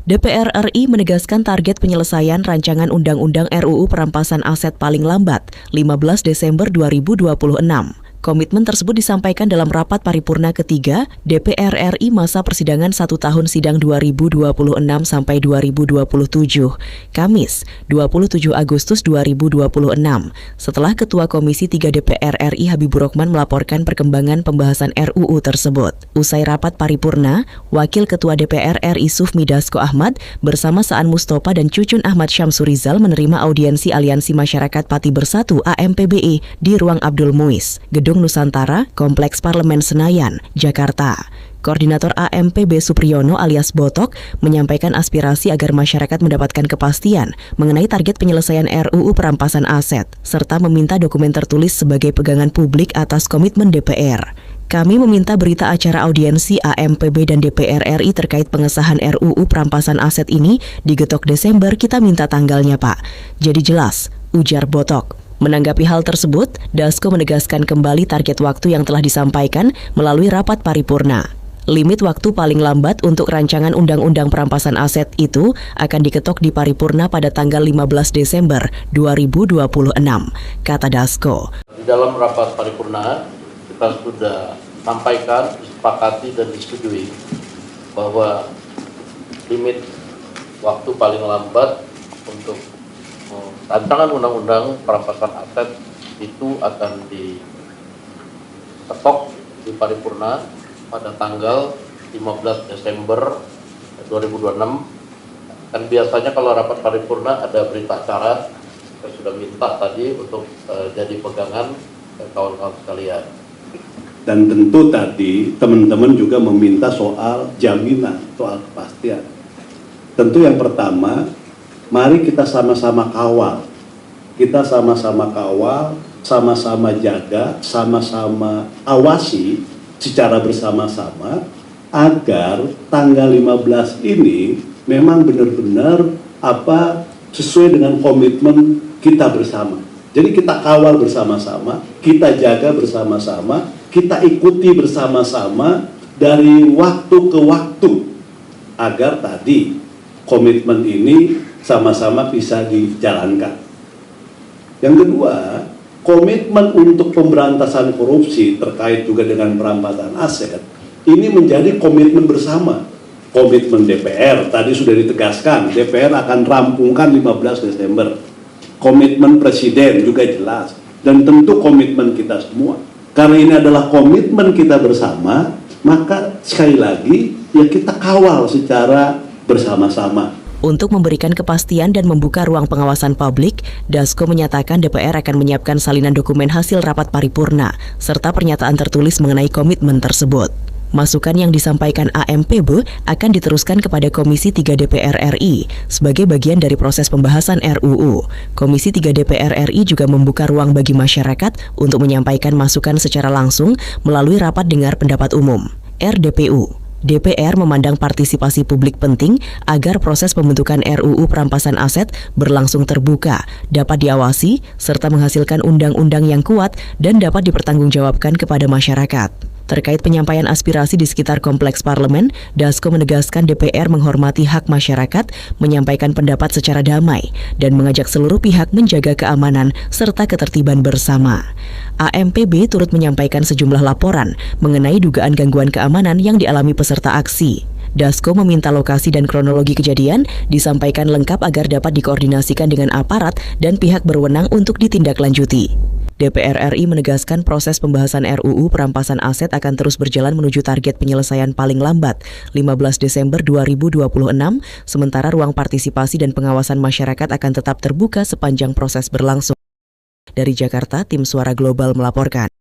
DPR RI menegaskan target penyelesaian rancangan Undang-Undang RUU Perampasan Aset paling lambat 15 Desember 2026. Komitmen tersebut disampaikan dalam rapat paripurna ketiga DPR RI masa persidangan 1 tahun sidang 2026 sampai 2027, Kamis 27 Agustus 2026, setelah Ketua Komisi 3 DPR RI Habibur Rahman melaporkan perkembangan pembahasan RUU tersebut. Usai rapat paripurna, Wakil Ketua DPR RI Sufmi Dasko Ahmad bersama Saan Mustopa dan Cucun Ahmad Syamsurizal menerima audiensi Aliansi Masyarakat Pati Bersatu AMPBI di Ruang Abdul Muiz, Gedung Nusantara, Kompleks Parlemen Senayan, Jakarta. Koordinator AMPB Supriyono alias Botok menyampaikan aspirasi agar masyarakat mendapatkan kepastian mengenai target penyelesaian RUU perampasan aset, serta meminta dokumen tertulis sebagai pegangan publik atas komitmen DPR. Kami meminta berita acara audiensi AMPB dan DPR RI terkait pengesahan RUU perampasan aset ini digetok Desember, kita minta tanggalnya, Pak. Jadi jelas, ujar Botok. Menanggapi hal tersebut, Dasko menegaskan kembali target waktu yang telah disampaikan melalui rapat paripurna. Limit waktu paling lambat untuk rancangan Undang-Undang Perampasan Aset itu akan diketok di paripurna pada tanggal 15 Desember 2026, kata Dasko. Di dalam rapat paripurna, kita sudah sampaikan, disepakati dan disetujui bahwa limit waktu paling lambat untuk rancangan Undang-Undang Perampasan Aset itu akan diketok di paripurna pada tanggal 15 Desember 2026. Dan biasanya kalau rapat paripurna ada berita acara, saya sudah minta tadi untuk jadi pegangan kawan-kawan sekalian. Dan tentu tadi teman-teman juga meminta soal jaminan, soal kepastian. Tentu yang pertama, mari kita sama-sama kawal. Kita sama-sama kawal, sama-sama jaga, sama-sama awasi secara bersama-sama agar tanggal 15 ini memang benar-benar sesuai dengan komitmen kita bersama. Jadi kita kawal bersama-sama, kita jaga bersama-sama, kita ikuti bersama-sama dari waktu ke waktu agar tadi komitmen ini sama-sama bisa dijalankan. Yang kedua, komitmen untuk pemberantasan korupsi terkait juga dengan perampasan aset ini menjadi komitmen bersama. Komitmen DPR tadi sudah ditegaskan, DPR akan rampungkan 15 Desember. Komitmen Presiden juga jelas, dan tentu komitmen kita semua. Karena ini adalah komitmen kita bersama, maka sekali lagi ya kita kawal secara bersama-sama. Untuk memberikan kepastian dan membuka ruang pengawasan publik, Dasko menyatakan DPR akan menyiapkan salinan dokumen hasil rapat paripurna, serta pernyataan tertulis mengenai komitmen tersebut. Masukan yang disampaikan AMPB akan diteruskan kepada Komisi 3 DPR RI sebagai bagian dari proses pembahasan RUU. Komisi 3 DPR RI juga membuka ruang bagi masyarakat untuk menyampaikan masukan secara langsung melalui rapat dengar pendapat umum, RDPU. DPR memandang partisipasi publik penting agar proses pembentukan RUU perampasan aset berlangsung terbuka, dapat diawasi, serta menghasilkan undang-undang yang kuat dan dapat dipertanggungjawabkan kepada masyarakat. Terkait penyampaian aspirasi di sekitar Kompleks Parlemen, Dasko menegaskan DPR menghormati hak masyarakat menyampaikan pendapat secara damai dan mengajak seluruh pihak menjaga keamanan serta ketertiban bersama. AMPB turut menyampaikan sejumlah laporan mengenai dugaan gangguan keamanan yang dialami peserta aksi. Dasko meminta lokasi dan kronologi kejadian disampaikan lengkap agar dapat dikoordinasikan dengan aparat dan pihak berwenang untuk ditindaklanjuti. DPR RI menegaskan proses pembahasan RUU perampasan aset akan terus berjalan menuju target penyelesaian paling lambat 15 Desember 2026, sementara ruang partisipasi dan pengawasan masyarakat akan tetap terbuka sepanjang proses berlangsung. Dari Jakarta, Tim Suara Global melaporkan.